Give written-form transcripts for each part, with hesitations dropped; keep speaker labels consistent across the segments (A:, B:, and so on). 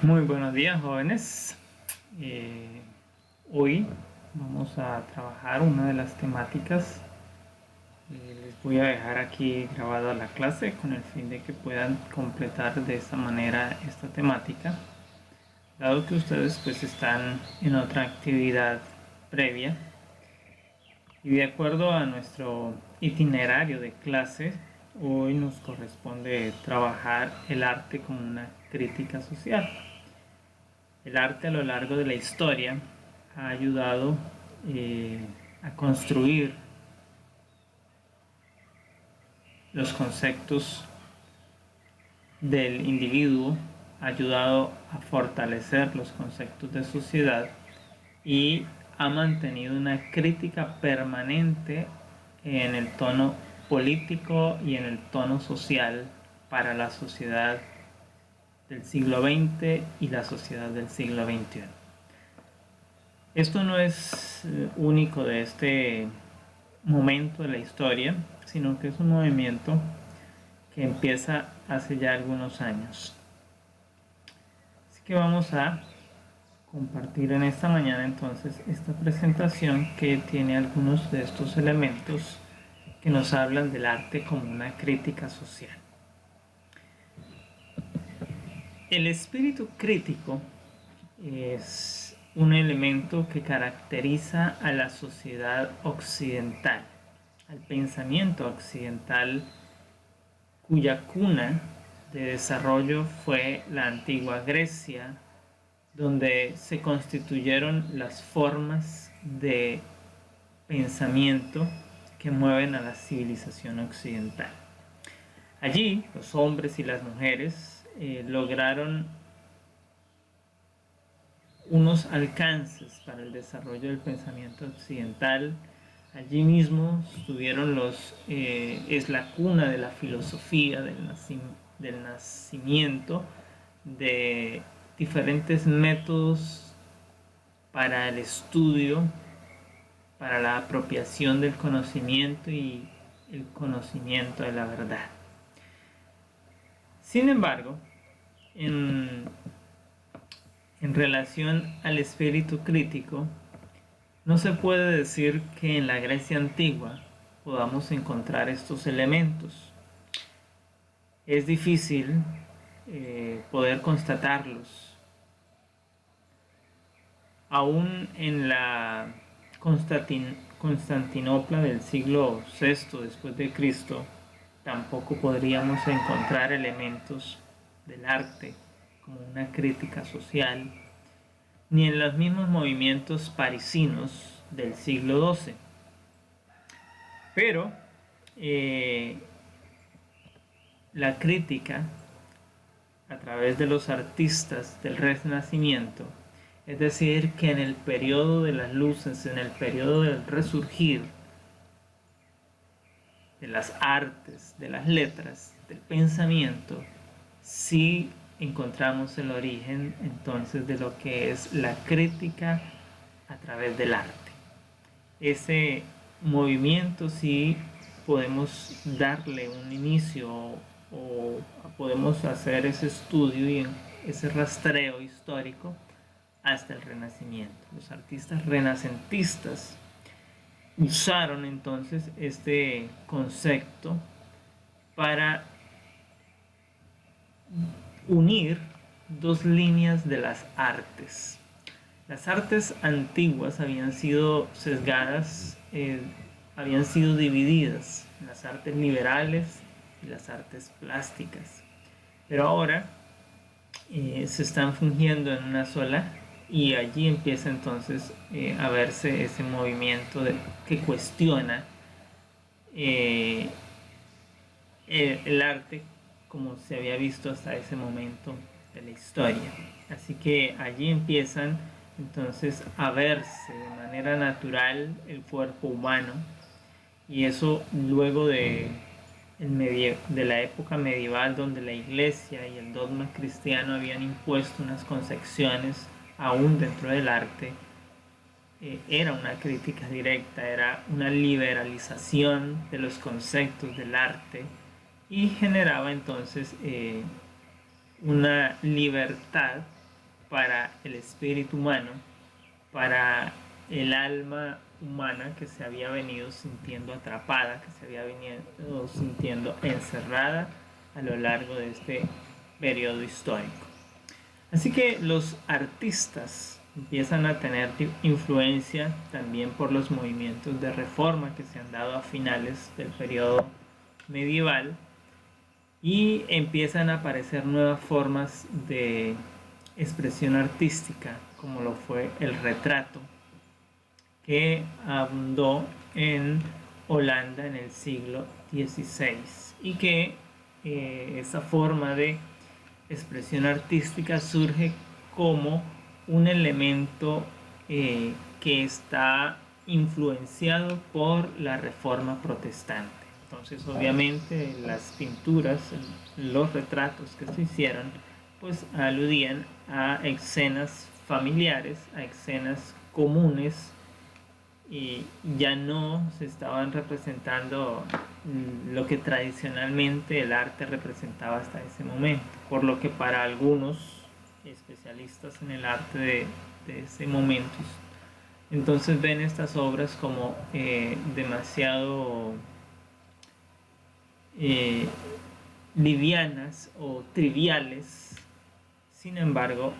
A: Muy buenos días, jóvenes. Hoy vamos a trabajar una de las temáticas. Les voy a dejar aquí grabada la clase con el fin de que puedan completar de esta manera esta temática. Dado que ustedes pues están en otra actividad previa y de acuerdo a nuestro itinerario de clase, hoy nos corresponde trabajar el arte como una crítica social. El arte a lo largo de la historia ha ayudado a construir los conceptos del individuo, ha ayudado a fortalecer los conceptos de sociedad y ha mantenido una crítica permanente en el tono político y en el tono social para la sociedad del siglo XX y la sociedad del siglo XXI. Esto no es único de este momento de la historia, sino que es un movimiento que empieza hace ya algunos años. Así que vamos a compartir en esta mañana entonces esta presentación que tiene algunos de estos elementos que nos hablan del arte como una crítica social. El espíritu crítico es un elemento que caracteriza a la sociedad occidental, al pensamiento occidental, cuya cuna de desarrollo fue la antigua Grecia, donde se constituyeron las formas de pensamiento que mueven a la civilización occidental. Allí los hombres y las mujeres lograron unos alcances para el desarrollo del pensamiento occidental. Allí mismo estuvieron es la cuna de la filosofía, del nacimiento de diferentes métodos para el estudio, para la apropiación del conocimiento y el conocimiento de la verdad. Sin embargo, en relación al espíritu crítico, no se puede decir que en la Grecia antigua podamos encontrar estos elementos. Es difícil poder constatarlos. Aún en la Constantinopla del siglo VI después de Cristo, tampoco podríamos encontrar elementos del arte como una crítica social, ni en los mismos movimientos parisinos del siglo XII. Pero la crítica a través de los artistas del Renacimiento, es decir, que en el periodo de las luces, en el periodo del resurgir de las artes, de las letras, del pensamiento, sí encontramos el origen entonces de lo que es la crítica a través del arte. Ese movimiento sí podemos darle un inicio o podemos hacer ese estudio y ese rastreo histórico hasta el Renacimiento. Los artistas renacentistas usaron entonces este concepto para unir dos líneas de las artes. Las artes antiguas habían sido sesgadas, habían sido divididas en las artes liberales y las artes plásticas, pero ahora se están fungiendo en una sola, y allí empieza entonces a verse ese movimiento que cuestiona el arte como se había visto hasta ese momento de la historia. Así que allí empiezan entonces a verse de manera natural el cuerpo humano, y eso luego de la época medieval, donde la iglesia y el dogma cristiano habían impuesto unas concepciones aún dentro del arte. Era una crítica directa, era una liberalización de los conceptos del arte, y generaba entonces una libertad para el espíritu humano, para el alma humana que se había venido sintiendo atrapada, que se había venido sintiendo encerrada a lo largo de este periodo histórico. Así que los artistas empiezan a tener influencia también por los movimientos de reforma que se han dado a finales del periodo medieval, y empiezan a aparecer nuevas formas de expresión artística, como lo fue el retrato, que abundó en Holanda en el siglo XVI, y que esa forma de expresión artística surge como un elemento que está influenciado por la Reforma Protestante. Entonces, obviamente, las pinturas, los retratos que se hicieron, pues aludían a escenas familiares, a escenas comunes, y ya no se estaban representando lo que tradicionalmente el arte representaba hasta ese momento, por lo que para algunos especialistas en el arte de ese momento, entonces ven estas obras como demasiado livianas o triviales. Sin embargo,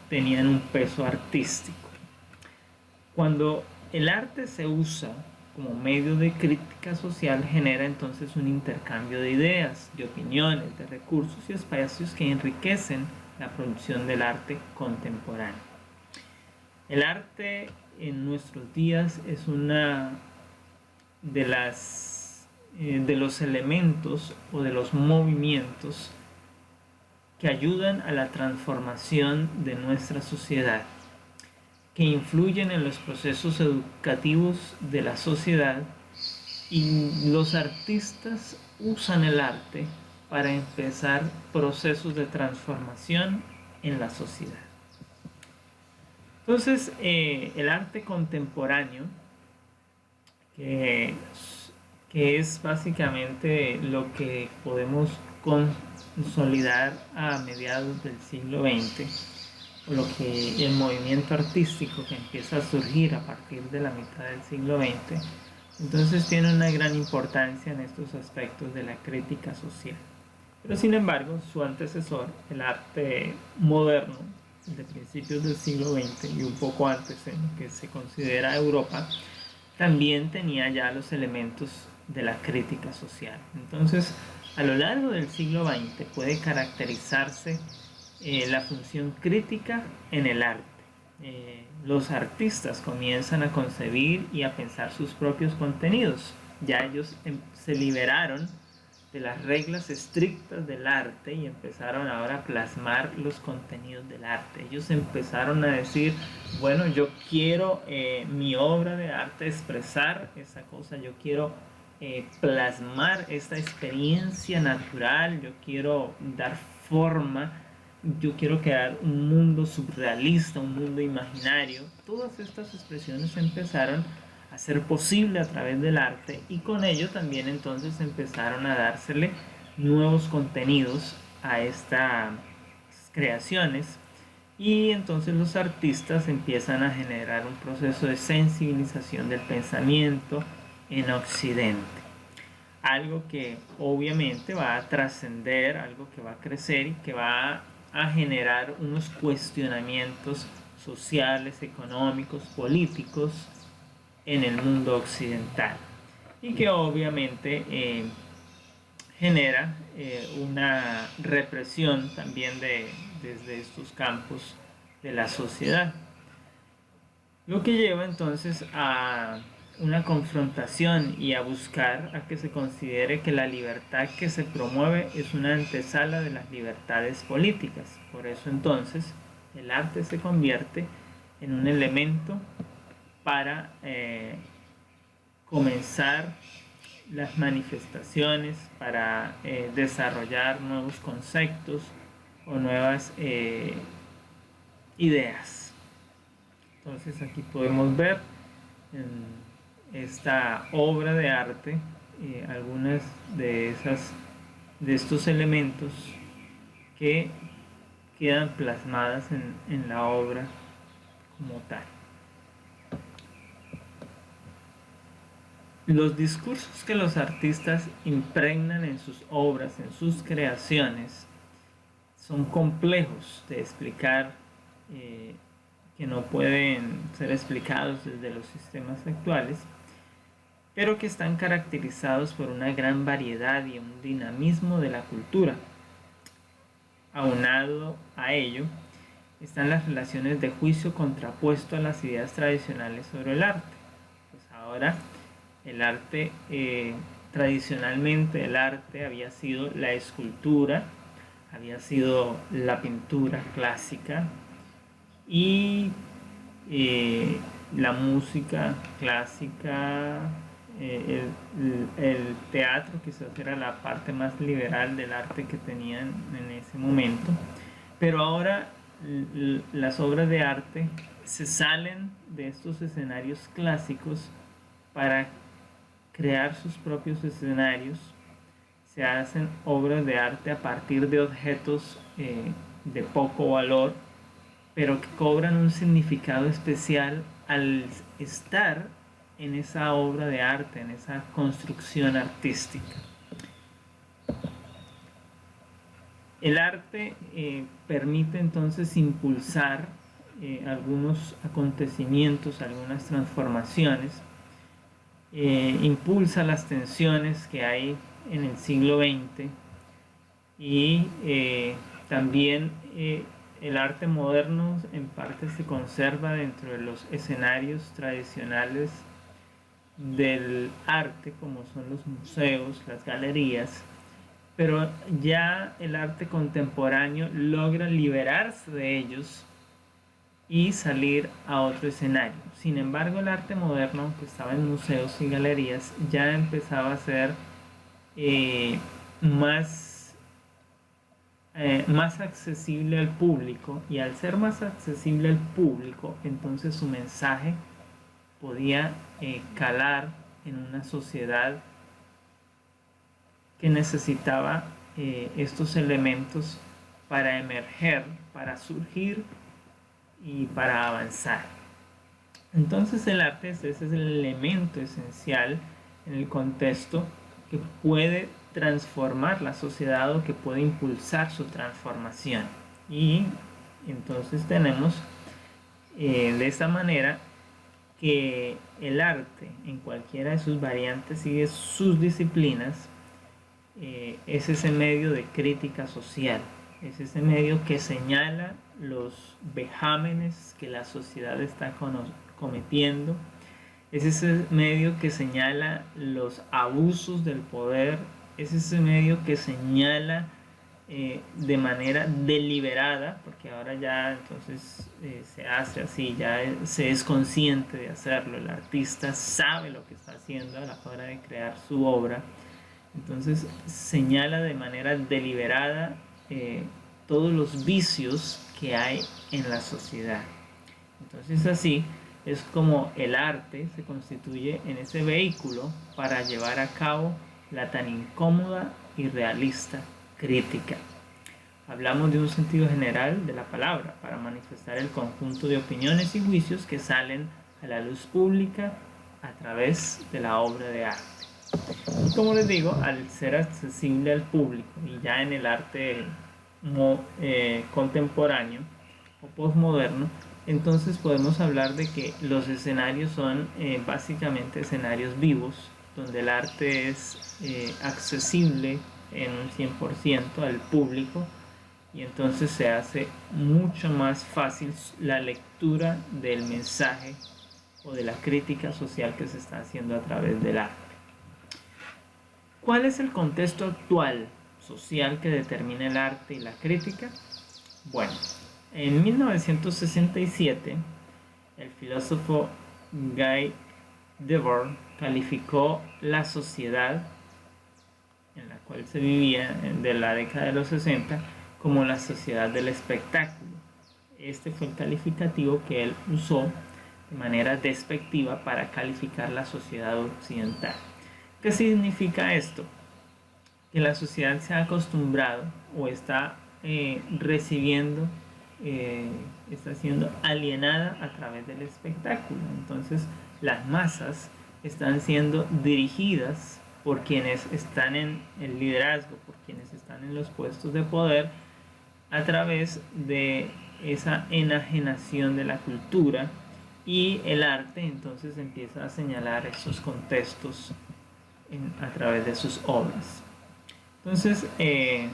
A: tenían un peso artístico. Cuando el arte se usa como medio de crítica social, genera entonces un intercambio de ideas, de opiniones, de recursos y espacios que enriquecen la producción del arte contemporáneo. El arte en nuestros días es una de los elementos o de los movimientos que ayudan a la transformación de nuestra sociedad, que influyen en los procesos educativos de la sociedad, y los artistas usan el arte para empezar procesos de transformación en la sociedad. Entonces, el arte contemporáneo, que es básicamente lo que podemos consolidar a mediados del siglo XX, o lo que el movimiento artístico que empieza a surgir a partir de la mitad del siglo XX, entonces tiene una gran importancia en estos aspectos de la crítica social. Pero sin embargo, su antecesor, el arte moderno de principios del siglo XX y un poco antes en lo que se considera Europa, también tenía ya los elementos de la crítica social. Entonces, a lo largo del siglo XX puede caracterizarse la función crítica en el arte. Los artistas comienzan a concebir y a pensar sus propios contenidos. Ya ellos se liberaron de las reglas estrictas del arte y empezaron ahora a plasmar los contenidos del arte. Ellos empezaron a decir, bueno, yo quiero mi obra de arte expresar esa cosa, yo quiero plasmar esta experiencia natural, yo quiero dar forma, yo quiero crear un mundo surrealista, un mundo imaginario. Todas estas expresiones empezaron a ser posible a través del arte, y con ello también entonces empezaron a dársele nuevos contenidos a estas creaciones, y entonces los artistas empiezan a generar un proceso de sensibilización del pensamiento en Occidente. Algo que obviamente va a trascender, algo que va a crecer y que va a generar unos cuestionamientos sociales, económicos, políticos en el mundo occidental, y que obviamente genera una represión también desde estos campos de la sociedad, lo que lleva entonces a una confrontación y a buscar a que se considere que la libertad que se promueve es una antesala de las libertades políticas. Por eso entonces el arte se convierte en un elemento para comenzar las manifestaciones, para desarrollar nuevos conceptos o nuevas ideas. Entonces aquí podemos ver en esta obra de arte algunas de estos elementos que quedan plasmadas en la obra como tal. Los discursos que los artistas impregnan en sus obras, en sus creaciones, son complejos de explicar, que no pueden ser explicados desde los sistemas actuales, pero que están caracterizados por una gran variedad y un dinamismo de la cultura. Aunado a ello, están las relaciones de juicio contrapuesto a las ideas tradicionales sobre el arte. Pues ahora el arte, tradicionalmente el arte había sido la escultura, había sido la pintura clásica y la música clásica, el teatro quizás era la parte más liberal del arte que tenían en ese momento, pero ahora las obras de arte se salen de estos escenarios clásicos para crear sus propios escenarios. Se hacen obras de arte a partir de objetos de poco valor, pero que cobran un significado especial al estar en esa obra de arte, en esa construcción artística. El arte permite entonces impulsar algunos acontecimientos, algunas transformaciones, impulsa las tensiones que hay en el siglo XX y también el arte moderno en parte se conserva dentro de los escenarios tradicionales del arte, como son los museos, las galerías, pero ya el arte contemporáneo logra liberarse de ellos y salir a otro escenario. Sin embargo, el arte moderno, que estaba en museos y galerías, ya empezaba a ser más accesible al público, y al ser más accesible al público, entonces su mensaje podía calar en una sociedad que necesitaba estos elementos para emerger, para surgir y para avanzar. Entonces el arte ese es el elemento esencial en el contexto que puede transformar la sociedad o que puede impulsar su transformación. Y entonces tenemos de esta manera que el arte en cualquiera de sus variantes y de sus disciplinas es ese medio de crítica social, es ese medio que señala los vejámenes que la sociedad está cometiendo, es ese medio que señala los abusos del poder, es ese medio que señala de manera deliberada, porque ahora ya entonces se hace así, ya se es consciente de hacerlo, el artista sabe lo que está haciendo a la hora de crear su obra, entonces señala de manera deliberada todos los vicios que hay en la sociedad. Entonces así es como el arte se constituye en ese vehículo para llevar a cabo la tan incómoda y realista crítica. Hablamos de un sentido general de la palabra para manifestar el conjunto de opiniones y juicios que salen a la luz pública a través de la obra de arte. Y como les digo, al ser accesible al público y ya en el arte contemporáneo o postmoderno, entonces podemos hablar de que los escenarios son básicamente escenarios vivos, donde el arte es accesible en un 100% al público, y entonces se hace mucho más fácil la lectura del mensaje o de la crítica social que se está haciendo a través del arte. ¿Cuál es el contexto actual social que determina el arte y la crítica? Bueno, en 1967 el filósofo Guy Debord calificó la sociedad en la cual se vivía de la década de los 60 como la sociedad del espectáculo. Este fue el calificativo que él usó de manera despectiva para calificar la sociedad occidental. ¿Qué significa esto? Que la sociedad se ha acostumbrado o está recibiendo, está siendo alienada a través del espectáculo. Entonces las masas están siendo dirigidas por quienes están en el liderazgo, por quienes están en los puestos de poder, a través de esa enajenación de la cultura, y el arte entonces empieza a señalar esos contextos a través de sus obras. Entonces, en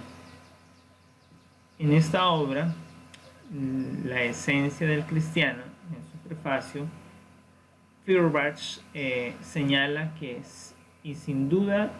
A: esta obra, La esencia del cristiano, en su prefacio, Feuerbach señala que y sin duda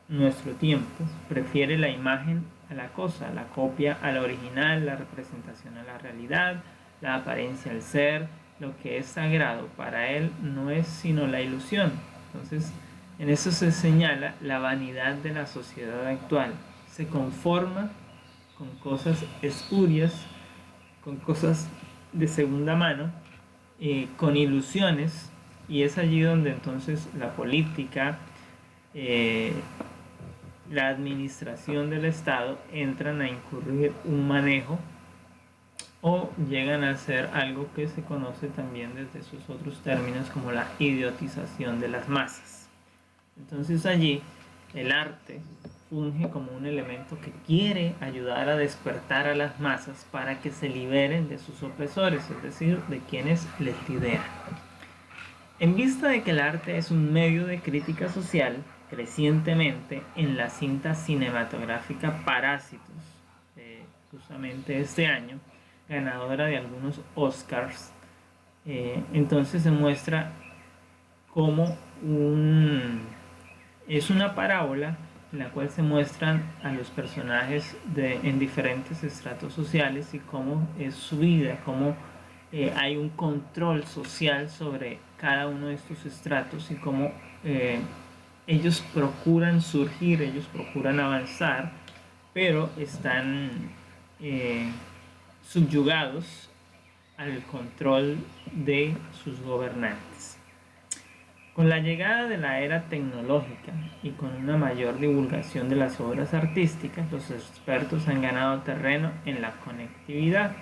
A: nuestro tiempo prefiere la imagen a la cosa, la copia a la original, la representación a la realidad, la apariencia al ser. Lo que es sagrado para él no es sino la ilusión. Entonces, en eso se señala la vanidad de la sociedad actual. Se conforma con cosas espurias, con cosas de segunda mano, con ilusiones, y es allí donde entonces la política, la administración del Estado entran a incurrir un manejo, o llegan a ser algo que se conoce también desde sus otros términos como la idiotización de las masas. Entonces allí el arte funge como un elemento que quiere ayudar a despertar a las masas para que se liberen de sus opresores, es decir, de quienes les lideran. En vista de que el arte es un medio de crítica social, crecientemente en la cinta cinematográfica Parásitos, justamente este año, ganadora de algunos Oscars, entonces se muestra como es una parábola en la cual se muestran a los personajes en diferentes estratos sociales y cómo es su vida, cómo hay un control social sobre cada uno de estos estratos y cómo ellos procuran surgir, ellos procuran avanzar, pero están subyugados al control de sus gobernantes. Con la llegada de la era tecnológica y con una mayor divulgación de las obras artísticas, los expertos han ganado terreno en la conectividad.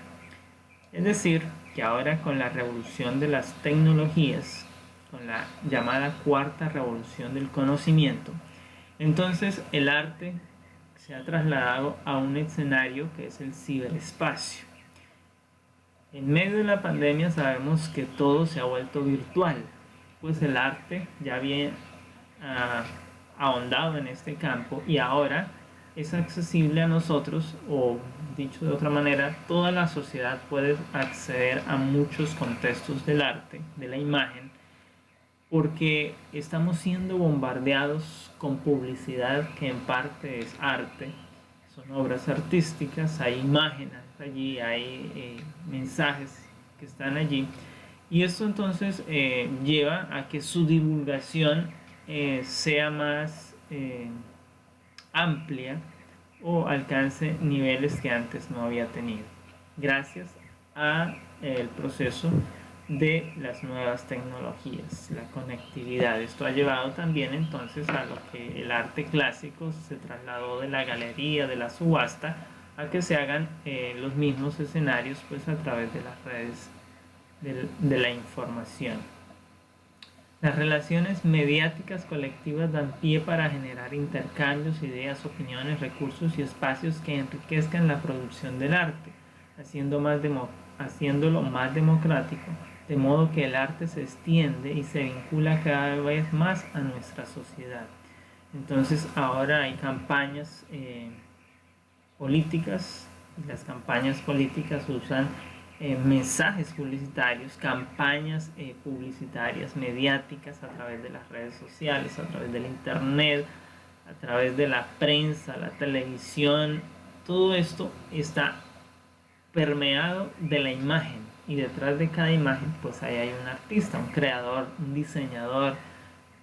A: Es decir, que ahora con la revolución de las tecnologías, con la llamada cuarta revolución del conocimiento, entonces el arte se ha trasladado a un escenario que es el ciberespacio. En medio de la pandemia sabemos que todo se ha vuelto virtual, pues el arte ya había ahondado en este campo y ahora es accesible a nosotros, o dicho de otra manera, toda la sociedad puede acceder a muchos contextos del arte, de la imagen, porque estamos siendo bombardeados con publicidad que en parte es arte, son obras artísticas, hay imágenes allí, hay mensajes que están allí, y esto entonces lleva a que su divulgación sea más amplia o alcance niveles que antes no había tenido, gracias a el proceso de las nuevas tecnologías, la conectividad. Esto ha llevado también entonces a lo que el arte clásico se trasladó de la galería, de la subasta, a que se hagan los mismos escenarios pues a través de las redes de la información. Las relaciones mediáticas colectivas dan pie para generar intercambios, ideas, opiniones, recursos y espacios que enriquezcan la producción del arte, haciéndolo más democrático, de modo que el arte se extiende y se vincula cada vez más a nuestra sociedad. Entonces ahora hay campañas políticas, y las campañas políticas usan mensajes publicitarios, campañas publicitarias, mediáticas a través de las redes sociales, a través del internet, a través de la prensa, la televisión. Todo esto está permeado de la imagen, y detrás de cada imagen pues ahí hay un artista, un creador, un diseñador,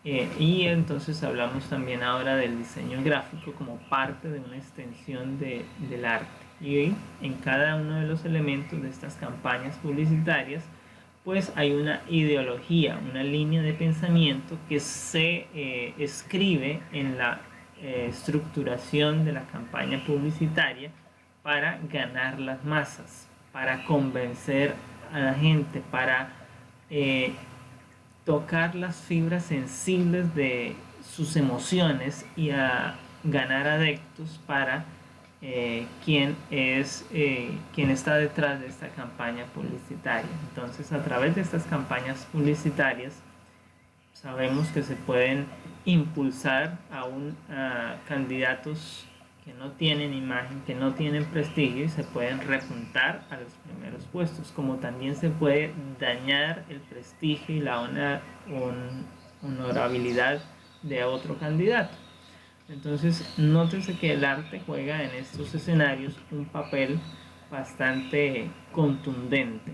A: y entonces hablamos también ahora del diseño gráfico como parte de una extensión del arte. Y en cada uno de los elementos de estas campañas publicitarias pues hay una ideología, una línea de pensamiento que se escribe en la estructuración de la campaña publicitaria para ganar las masas, para convencer a la gente, para tocar las fibras sensibles de sus emociones y a ganar adeptos para quien está detrás de esta campaña publicitaria. Entonces, a través de estas campañas publicitarias sabemos que se pueden impulsar a candidatos que no tienen imagen, que no tienen prestigio, y se pueden repuntar a los primeros puestos, como también se puede dañar el prestigio y la honorabilidad de otro candidato. Entonces, nótense que el arte juega en estos escenarios un papel bastante contundente.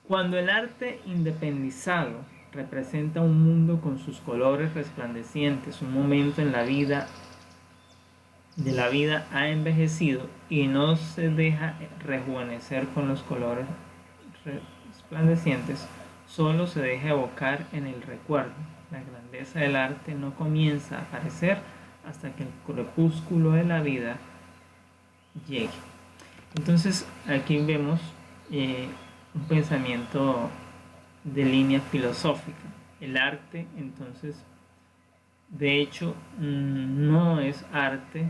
A: Cuando el arte independizado representa un mundo con sus colores resplandecientes, un momento en la vida ha envejecido y no se deja rejuvenecer con los colores resplandecientes, solo se deja evocar en el recuerdo. La grandeza del arte no comienza a aparecer hasta que el crepúsculo de la vida llegue. Entonces aquí vemos un pensamiento de línea filosófica. El arte, entonces, de hecho, no es arte,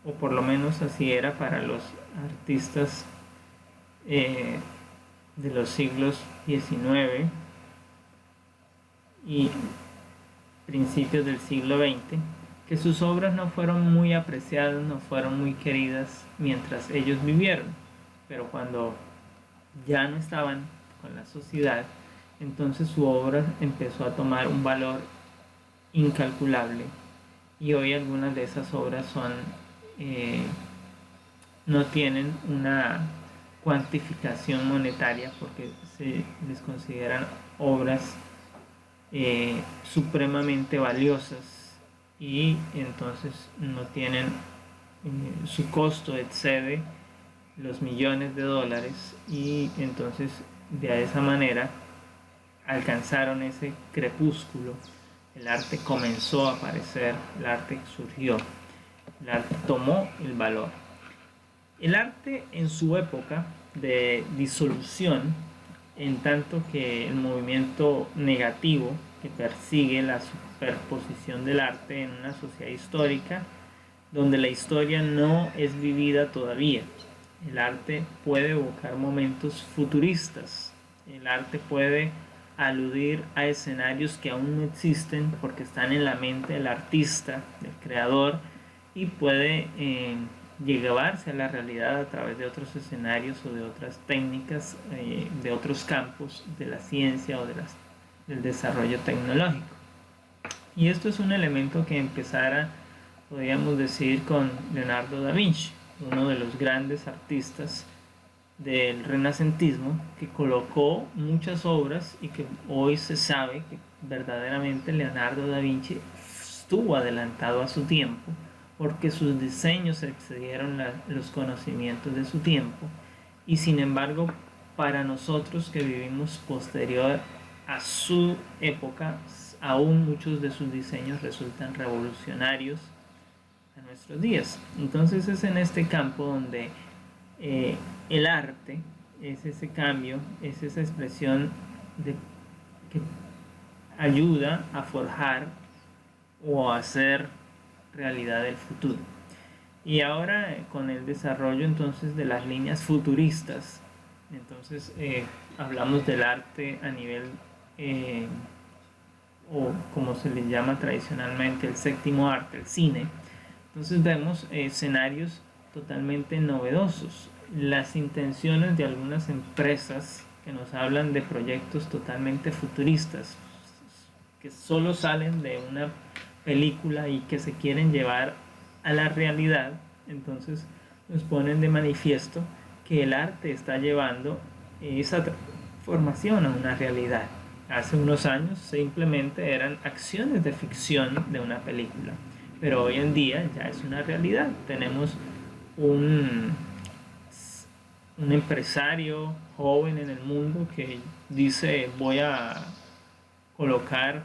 A: o por lo menos así era para los artistas de los siglos XIX y principios del siglo XX, que sus obras no fueron muy apreciadas, no fueron muy queridas mientras ellos vivieron, pero cuando ya no estaban con la sociedad, entonces su obra empezó a tomar un valor incalculable, y hoy algunas de esas obras no tienen una cuantificación monetaria porque se les consideran obras supremamente valiosas, y entonces no tienen su costo excede los millones de dólares, y entonces de esa manera alcanzaron ese crepúsculo. El arte comenzó a aparecer, el arte surgió, el arte tomó el valor. El arte en su época de disolución, en tanto que el movimiento negativo que persigue la superposición del arte en una sociedad histórica donde la historia no es vivida todavía. El arte puede evocar momentos futuristas, el arte puede aludir a escenarios que aún no existen porque están en la mente del artista, del creador, y puede llevarse a la realidad a través de otros escenarios o de otras técnicas, de otros campos de la ciencia o del desarrollo tecnológico. Y esto es un elemento que empezara, podríamos decir, con Leonardo da Vinci, uno de los grandes artistas del renacentismo, que colocó muchas obras y que hoy se sabe que verdaderamente Leonardo da Vinci estuvo adelantado a su tiempo porque sus diseños excedieron los conocimientos de su tiempo, y sin embargo para nosotros que vivimos posterior a su época, aún muchos de sus diseños resultan revolucionarios a nuestros días. Entonces es en este campo donde el arte es ese cambio, es esa expresión que ayuda a forjar o a hacer realidad el futuro. Y ahora con el desarrollo entonces de las líneas futuristas, entonces hablamos del arte a nivel o como se le llama tradicionalmente el séptimo arte, el cine. Entonces vemos escenarios totalmente novedosos. Las intenciones de algunas empresas que nos hablan de proyectos totalmente futuristas, que solo salen de una película y que se quieren llevar a la realidad, entonces nos ponen de manifiesto que el arte está llevando esa transformación a una realidad. Hace unos años simplemente eran acciones de ficción de una película, pero hoy en día ya es una realidad. Tenemos un empresario joven en el mundo que dice: voy a colocar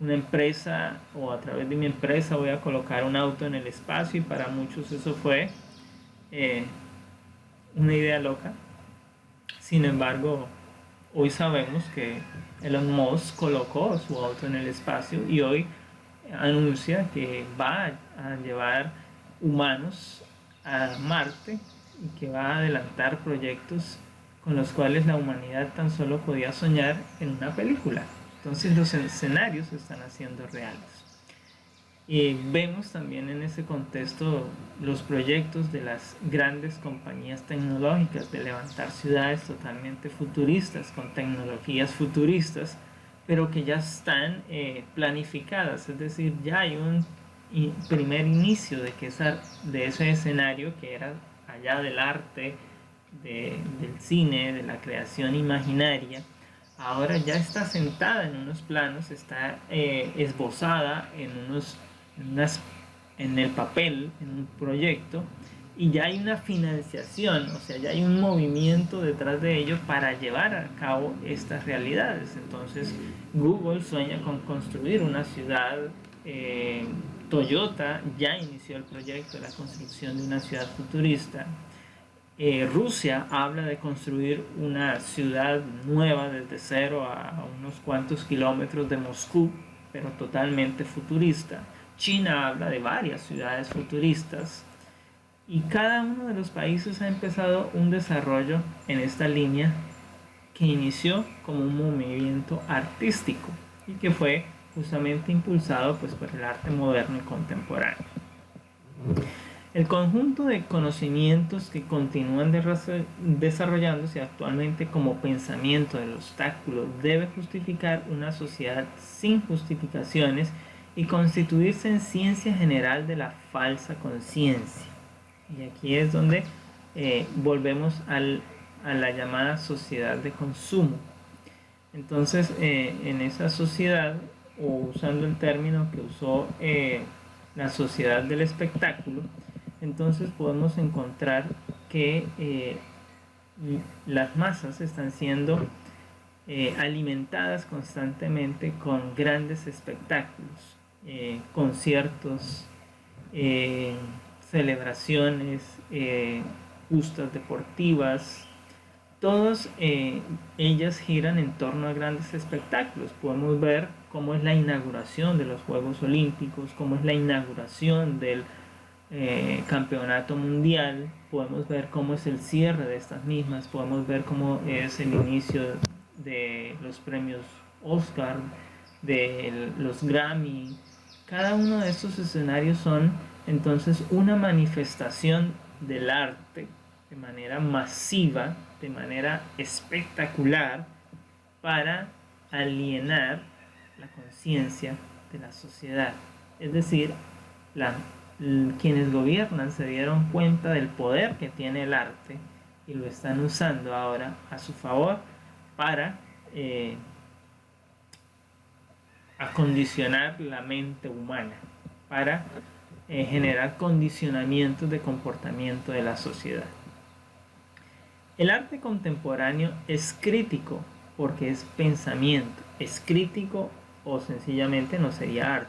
A: una empresa, o a través de mi empresa voy a colocar un auto en el espacio, y para muchos eso fue una idea loca. Sin embargo, hoy sabemos que Elon Musk colocó su auto en el espacio y hoy anuncia que va a llevar humanos a Marte y que va a adelantar proyectos con los cuales la humanidad tan solo podía soñar en una película. Entonces los escenarios se están haciendo reales. Y vemos también en ese contexto los proyectos de las grandes compañías tecnológicas de levantar ciudades totalmente futuristas, con tecnologías futuristas, pero que ya están planificadas, es decir, ya hay un primer inicio de ese escenario que era allá del arte, del cine, de la creación imaginaria. Ahora ya está sentada en unos planos, está esbozada en el papel, en un proyecto, y ya hay una financiación, o sea, ya hay un movimiento detrás de ello para llevar a cabo estas realidades. Entonces, Google sueña con construir una ciudad, Toyota ya inició el proyecto de la construcción de una ciudad futurista. Rusia habla de construir una ciudad nueva desde cero a unos cuantos kilómetros de Moscú, pero totalmente futurista. China habla de varias ciudades futuristas y cada uno de los países ha empezado un desarrollo en esta línea que inició como un movimiento artístico y que fue justamente impulsado pues, por el arte moderno y contemporáneo. El conjunto de conocimientos que continúan desarrollándose actualmente como pensamiento del obstáculo debe justificar una sociedad sin justificaciones y constituirse en ciencia general de la falsa conciencia. Y aquí es donde volvemos a la llamada sociedad de consumo. Entonces, en esa sociedad, o usando el término que usó la sociedad del espectáculo, entonces podemos encontrar que las masas están siendo alimentadas constantemente con grandes espectáculos, conciertos, celebraciones, justas deportivas. Todas ellas giran en torno a grandes espectáculos. Podemos ver cómo es la inauguración de los Juegos Olímpicos, cómo es la inauguración del campeonato mundial, podemos ver cómo es el cierre de estas mismas, podemos ver cómo es el inicio de los premios Oscar, de los Grammy. Cada uno de estos escenarios son entonces una manifestación del arte de manera masiva, de manera espectacular, para alienar la conciencia de la sociedad. Es decir, quienes gobiernan se dieron cuenta del poder que tiene el arte y lo están usando ahora a su favor para acondicionar la mente humana, para generar condicionamientos de comportamiento de la sociedad. El arte contemporáneo es crítico porque es pensamiento, es crítico o sencillamente no sería arte.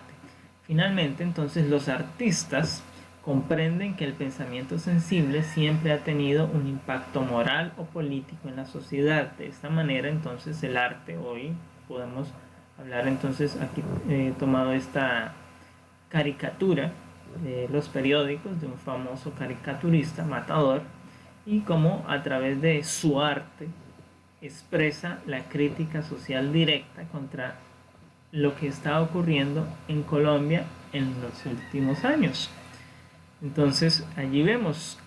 A: Finalmente, entonces, los artistas comprenden que el pensamiento sensible siempre ha tenido un impacto moral o político en la sociedad. De esta manera, entonces, el arte hoy, podemos hablar entonces, aquí he tomado esta caricatura de los periódicos de un famoso caricaturista, Matador, y cómo a través de su arte expresa la crítica social directa contra lo que está ocurriendo en Colombia en los últimos años. Entonces allí vemos,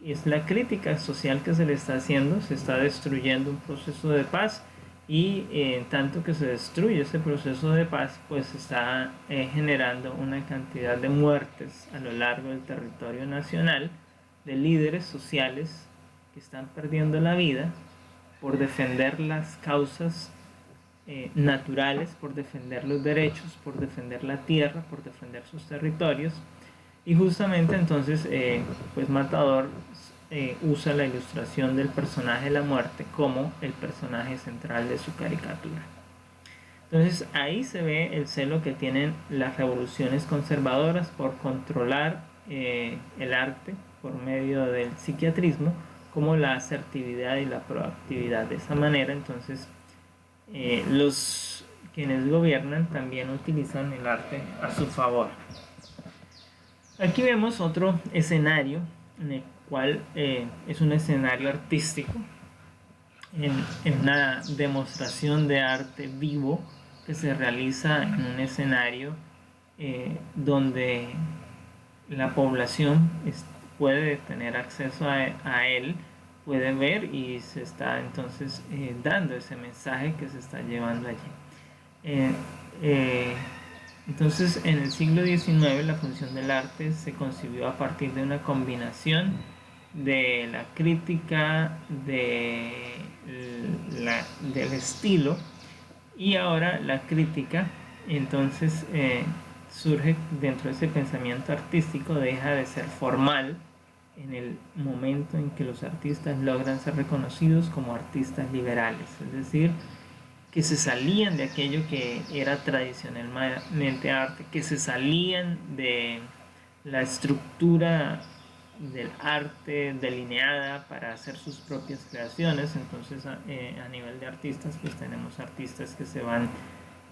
A: es la crítica social que se le está haciendo, se está destruyendo un proceso de paz y en tanto que se destruye ese proceso de paz, pues está generando una cantidad de muertes a lo largo del territorio nacional de líderes sociales que están perdiendo la vida por defender las causas naturales, por defender los derechos, por defender la tierra, por defender sus territorios. Y justamente entonces pues Matador usa la ilustración del personaje de la muerte como el personaje central de su caricatura. Entonces ahí se ve el celo que tienen las revoluciones conservadoras por controlar el arte por medio del psiquiatrismo, como la asertividad y la proactividad. De esa manera, entonces, los quienes gobiernan también utilizan el arte a su favor. Aquí vemos otro escenario en el cual es un escenario artístico, en una demostración de arte vivo que se realiza en un escenario donde la población puede tener acceso a él, puede ver, y se está entonces dando ese mensaje que se está llevando allí. Entonces, en el siglo XIX la función del arte se concibió a partir de una combinación de la crítica, del estilo, y ahora la crítica entonces surge dentro de ese pensamiento artístico, deja de ser formal en el momento en que los artistas logran ser reconocidos como artistas liberales, es decir, que se salían de aquello que era tradicionalmente arte, que se salían de la estructura del arte delineada para hacer sus propias creaciones. Entonces a nivel de artistas, pues tenemos artistas que se van,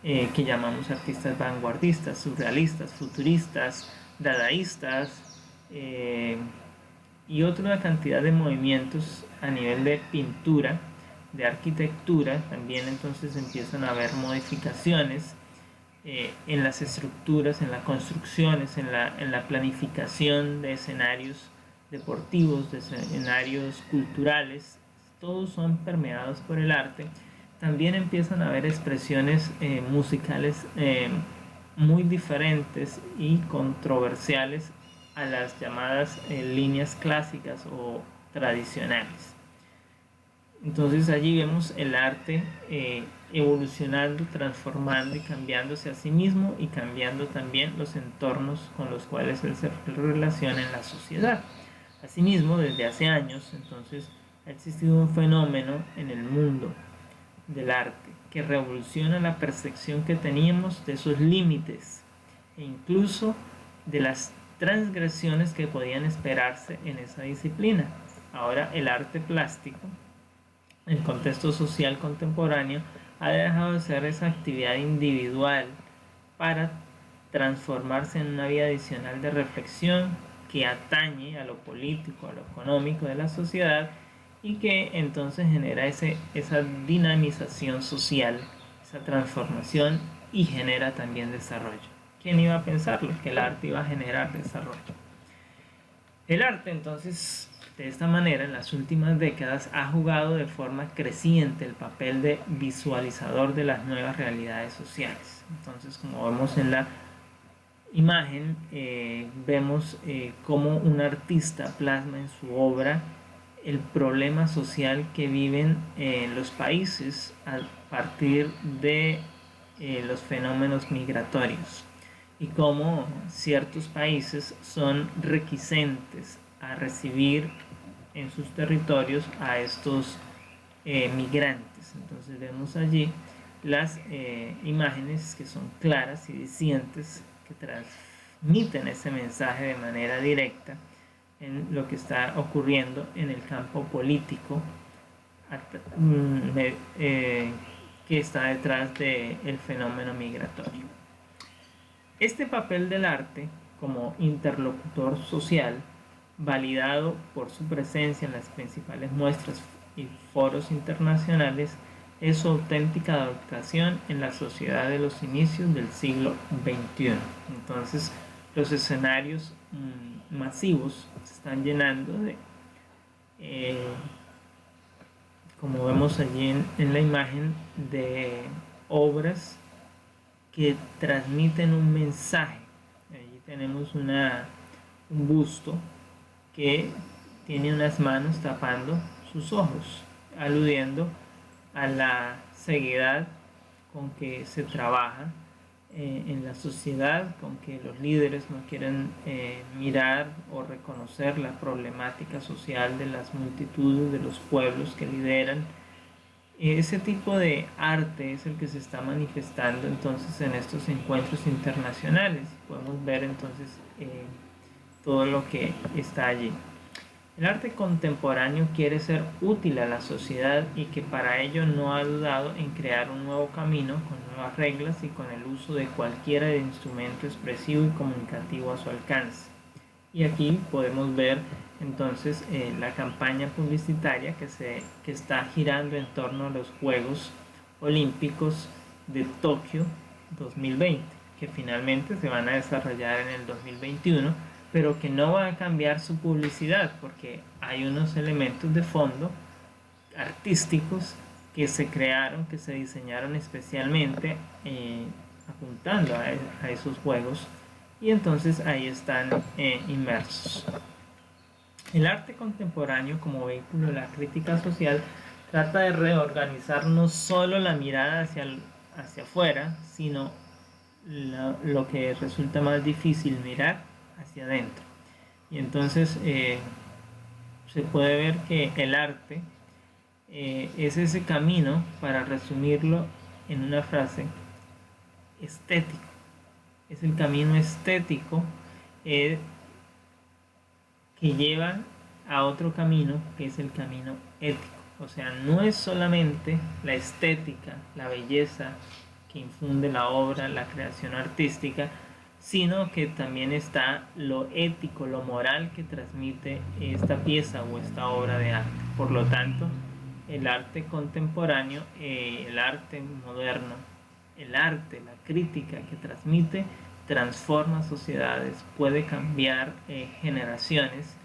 A: que llamamos artistas vanguardistas, surrealistas, futuristas, dadaístas, y otra cantidad de movimientos a nivel de pintura, de arquitectura. También entonces empiezan a haber modificaciones en las estructuras, en las construcciones, en la planificación de escenarios deportivos, de escenarios culturales. Todos son permeados por el arte. También empiezan a haber expresiones musicales muy diferentes y controversiales a las llamadas líneas clásicas o tradicionales. Entonces allí vemos el arte evolucionando, transformando y cambiándose a sí mismo, y cambiando también los entornos con los cuales él se relaciona en la sociedad. Asimismo, desde hace años, entonces, ha existido un fenómeno en el mundo del arte que revoluciona la percepción que teníamos de sus límites e incluso de las transgresiones que podían esperarse en esa disciplina. Ahora el arte plástico, en el contexto social contemporáneo, ha dejado de ser esa actividad individual para transformarse en una vía adicional de reflexión que atañe a lo político, a lo económico de la sociedad, y que entonces genera esa dinamización social, esa transformación, y genera también desarrollo. ¿Quién iba a pensarlo? Que el arte iba a generar desarrollo. El arte entonces, de esta manera, en las últimas décadas ha jugado de forma creciente el papel de visualizador de las nuevas realidades sociales. Entonces, como vemos en la imagen, vemos cómo un artista plasma en su obra el problema social que viven los países a partir de los fenómenos migratorios, y cómo ciertos países son reticentes a recibir en sus territorios a estos migrantes. Entonces vemos allí las imágenes que son claras y dicientes, que transmiten ese mensaje de manera directa en lo que está ocurriendo en el campo político que está detrás del fenómeno migratorio. Este papel del arte como interlocutor social, validado por su presencia en las principales muestras y foros internacionales, es su auténtica adaptación en la sociedad de los inicios del siglo XXI. Entonces, los escenarios masivos se están llenando de, como vemos allí en la imagen, de obras que transmiten un mensaje. Allí tenemos un busto que tiene unas manos tapando sus ojos, aludiendo a la ceguedad con que se trabaja en la sociedad, con que los líderes no quieren mirar o reconocer la problemática social de las multitudes, de los pueblos que lideran, Ese tipo de arte es el que se está manifestando entonces en estos encuentros internacionales. Podemos ver entonces todo lo que está allí. El arte contemporáneo quiere ser útil a la sociedad y que para ello no ha dudado en crear un nuevo camino con nuevas reglas y con el uso de cualquier instrumento expresivo y comunicativo a su alcance. Y aquí podemos ver entonces la campaña publicitaria que está girando en torno a los Juegos Olímpicos de Tokio 2020, que finalmente se van a desarrollar en el 2021, pero que no va a cambiar su publicidad porque hay unos elementos de fondo artísticos que se crearon, que se diseñaron especialmente apuntando a esos juegos, y entonces ahí están inmersos. El arte contemporáneo como vehículo de la crítica social trata de reorganizar no solo la mirada hacia afuera, sino lo que resulta más difícil, mirar hacia adentro. Y entonces se puede ver que el arte es ese camino, para resumirlo en una frase, estético. Es el camino estético que lleva a otro camino, que es el camino ético. O sea, no es solamente la estética, la belleza que infunde la obra, la creación artística, sino que también está lo ético, lo moral que transmite esta pieza o esta obra de arte. Por lo tanto, el arte contemporáneo, el arte moderno, el arte, la crítica que transmite, transforma sociedades, puede cambiar generaciones,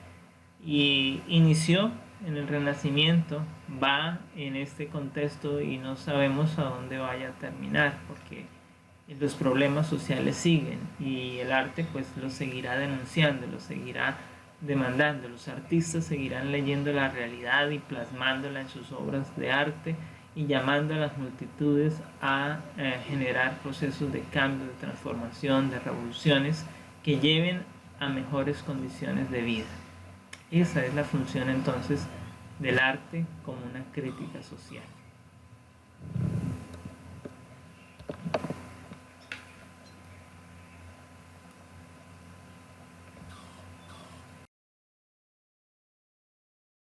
A: y inició en el Renacimiento, va en este contexto y no sabemos a dónde vaya a terminar, porque los problemas sociales siguen y el arte pues lo seguirá denunciando, lo seguirá demandando. Los artistas seguirán leyendo la realidad y plasmándola en sus obras de arte y llamando a las multitudes a generar procesos de cambio, de transformación, de revoluciones que lleven a mejores condiciones de vida. Esa es la función entonces del arte como una crítica social.